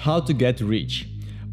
how to get rich.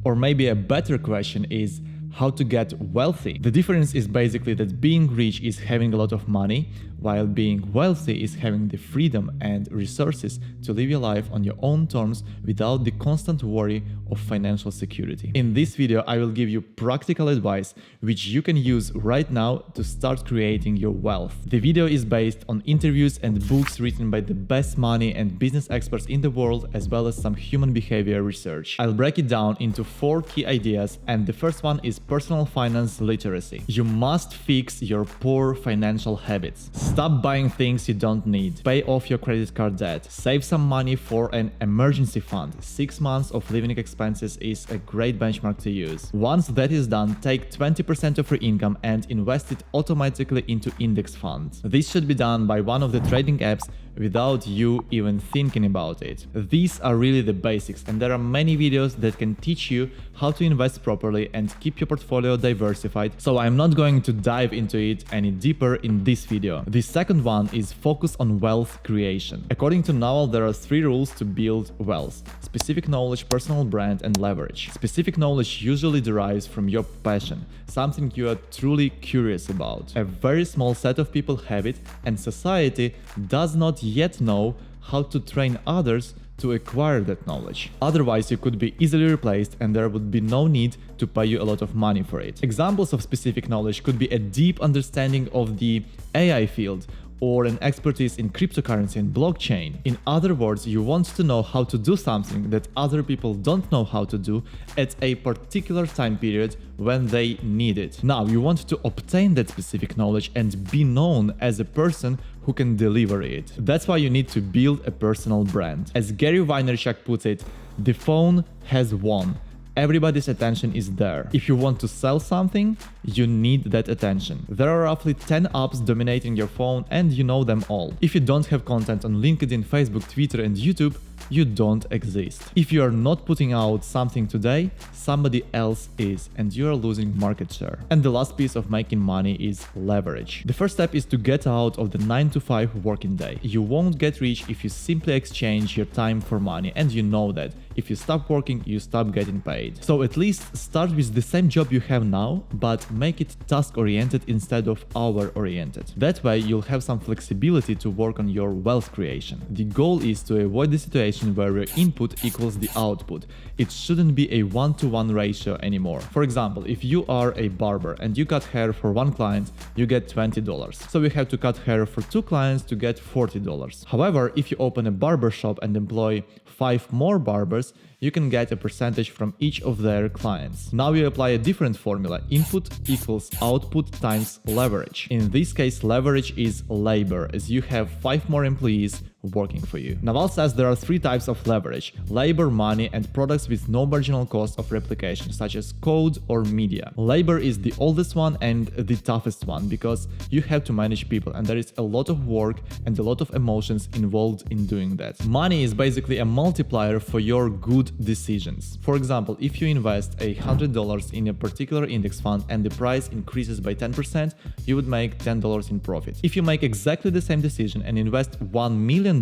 Or maybe a better question is how to get wealthy. The difference is basically that being rich is having a lot of money, while being wealthy is having the freedom and resources to live your life on your own terms without the constant worry of financial security. In this video, I will give you practical advice which you can use right now to start creating your wealth. The video is based on interviews and books written by the best money and business experts in the world, as well as some human behavior research. I'll break it down into 4 key ideas, and the first one is personal finance literacy. You must fix your poor financial habits. Stop buying things you don't need. Pay off your credit card debt. Save some money for an emergency fund. 6 months of living expenses is a great benchmark to use. Once that is done, take 20% of your income and invest it automatically into index funds. This should be done by one of the trading apps without you even thinking about it. These are really the basics, and there are many videos that can teach you how to invest properly and keep your portfolio diversified, so I'm not going to dive into it any deeper in this video. The second one is focus on wealth creation. According to Naval, there are 3 rules to build wealth: specific knowledge, personal brand, and leverage. Specific knowledge usually derives from your passion, something you are truly curious about. A very small set of people have it, and society does not yet know how to train others to acquire that knowledge. Otherwise, you could be easily replaced and there would be no need to pay you a lot of money for it. Examples of specific knowledge could be a deep understanding of the AI field, or an expertise in cryptocurrency and blockchain. In other words, you want to know how to do something that other people don't know how to do at a particular time period when they need it. Now, you want to obtain that specific knowledge and be known as a person who can deliver it. That's why you need to build a personal brand. As Gary Vaynerchuk puts it, the phone has won. Everybody's attention is there. If you want to sell something, you need that attention. There are roughly 10 apps dominating your phone, and you know them all. If you don't have content on LinkedIn, Facebook, Twitter, and YouTube, you don't exist. If you are not putting out something today, somebody else is, and you are losing market share. And the last piece of making money is leverage. The first step is to get out of the 9-to-5 working day. You won't get rich if you simply exchange your time for money, and you know that. If you stop working, you stop getting paid. So at least start with the same job you have now, but make it task-oriented instead of hour-oriented. That way, you'll have some flexibility to work on your wealth creation. The goal is to avoid the situation where your input equals the output. It shouldn't be a 1-to-1 ratio anymore. For example, if you are a barber and you cut hair for 1 client, you get $20. So you have to cut hair for 2 clients to get $40. However, if you open a barber shop and employ 5 more barbers, you can get a percentage from each of their clients. Now you apply a different formula: input equals output times leverage. In this case, leverage is labor, as you have 5 more employees working for you. Naval says there are 3 types of leverage: labor, money, and products with no marginal cost of replication, such as code or media. Labor is the oldest one and the toughest one, because you have to manage people, and there is a lot of work and a lot of emotions involved in doing that. Money is basically a multiplier for your good decisions. For example, if you invest $100 in a particular index fund and the price increases by 10%, you would make $10 in profit. If you make exactly the same decision and invest $1 million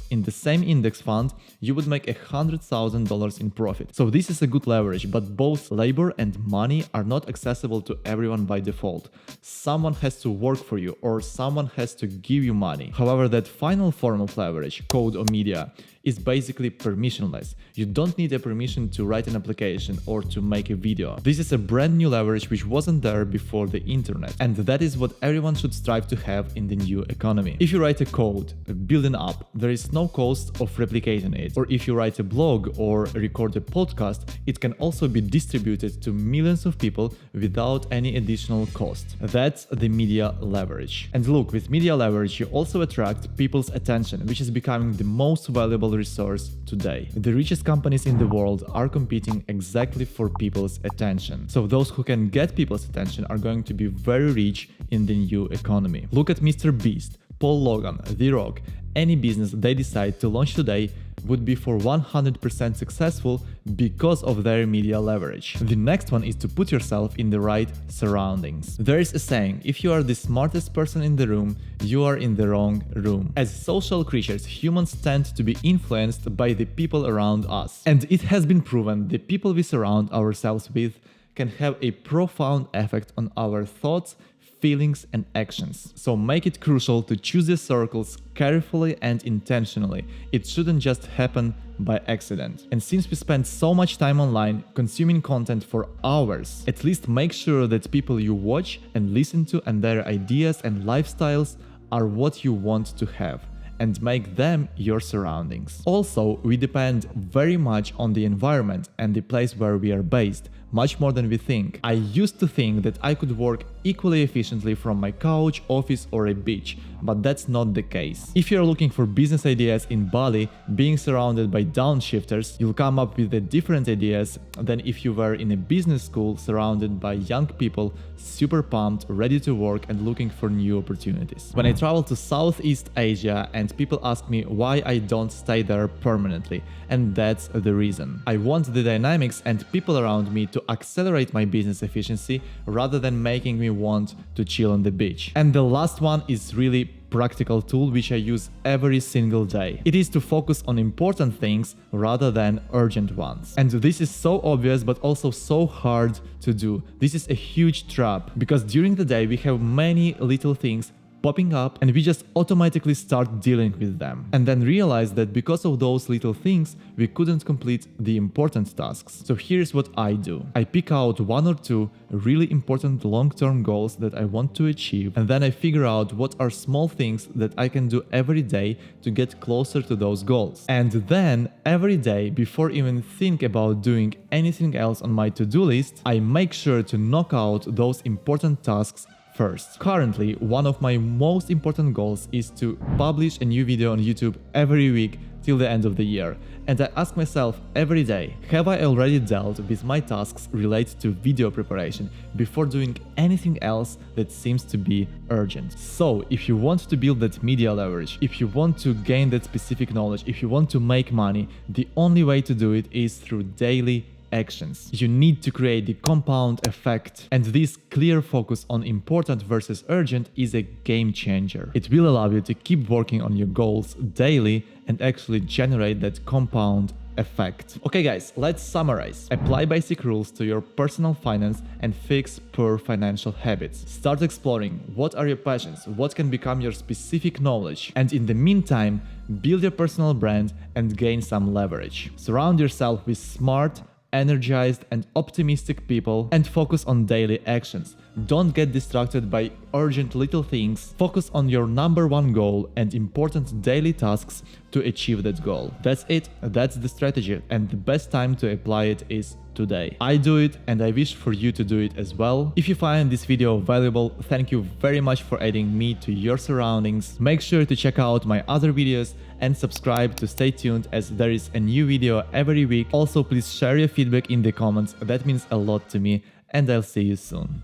in the same index fund, you would make $100,000 in profit. So this is a good leverage, but both labor and money are not accessible to everyone by default. Someone has to work for you, or someone has to give you money. However, that final form of leverage, code or media, is basically permissionless. You don't need a permission to write an application or to make a video. This is a brand new leverage which wasn't there before the internet, and that is what everyone should strive to have in the new economy. If you write a code, build an app, there is no cost of replicating it. Or if you write a blog or record a podcast, it can also be distributed to millions of people without any additional cost. That's the media leverage. And look, with media leverage, you also attract people's attention, which is becoming the most valuable resource today. The richest companies in the world are competing exactly for people's attention. So those who can get people's attention are going to be very rich in the new economy. Look at Mr. Beast, Paul Logan, The Rock. Any business they decide to launch today would be for 100% successful because of their media leverage. The next one is to put yourself in the right surroundings. There is a saying, if you are the smartest person in the room, you are in the wrong room. As social creatures, humans tend to be influenced by the people around us. And it has been proven the people we surround ourselves with can have a profound effect on our thoughts, feelings and actions. So make it crucial to choose your circles carefully and intentionally. It shouldn't just happen by accident. And since we spend so much time online consuming content for hours, at least make sure that people you watch and listen to and their ideas and lifestyles are what you want to have, and make them your surroundings. Also, we depend very much on the environment and the place where we are based, much more than we think. I used to think that I could work equally efficiently from my couch, office or a beach, but that's not the case. If you're looking for business ideas in Bali, being surrounded by downshifters, you'll come up with different ideas than if you were in a business school surrounded by young people, super pumped, ready to work and looking for new opportunities. When I travel to Southeast Asia and people ask me why I don't stay there permanently, and that's the reason. I want the dynamics and people around me to accelerate my business efficiency rather than making me want to chill on the beach. And the last one is really practical tool which I use every single day. It is to focus on important things rather than urgent ones. And this is so obvious but also so hard to do. This is a huge trap because during the day we have many little things popping up and we just automatically start dealing with them and then realize that because of those little things we couldn't complete the important tasks. So here's what I do. I pick out one or two really important long-term goals that I want to achieve, and then I figure out what are small things that I can do every day to get closer to those goals. And then every day, before even think about doing anything else on my to-do list, I make sure to knock out those important tasks first. Currently, one of my most important goals is to publish a new video on YouTube every week till the end of the year. And I ask myself every day, have I already dealt with my tasks related to video preparation before doing anything else that seems to be urgent? So, if you want to build that media leverage, if you want to gain that specific knowledge, if you want to make money, the only way to do it is through daily actions. You need to create the compound effect, and this clear focus on important versus urgent is a game changer. It will allow you to keep working on your goals daily and actually generate that compound effect. Okay guys, let's summarize. Apply basic rules to your personal finance and fix poor financial habits. Start exploring what are your passions, what can become your specific knowledge, and in the meantime, build your personal brand and gain some leverage. Surround yourself with smart, energized and optimistic people and focus on daily actions. Don't get distracted by urgent little things. Focus on your number one goal and important daily tasks to achieve that goal. That's it. That's the strategy, and the best time to apply it is today. I do it and I wish for you to do it as well. If you find this video valuable, thank you very much for adding me to your surroundings. Make sure to check out my other videos and subscribe to stay tuned as there is a new video every week. Also, please share your feedback in the comments. That means a lot to me, and I'll see you soon.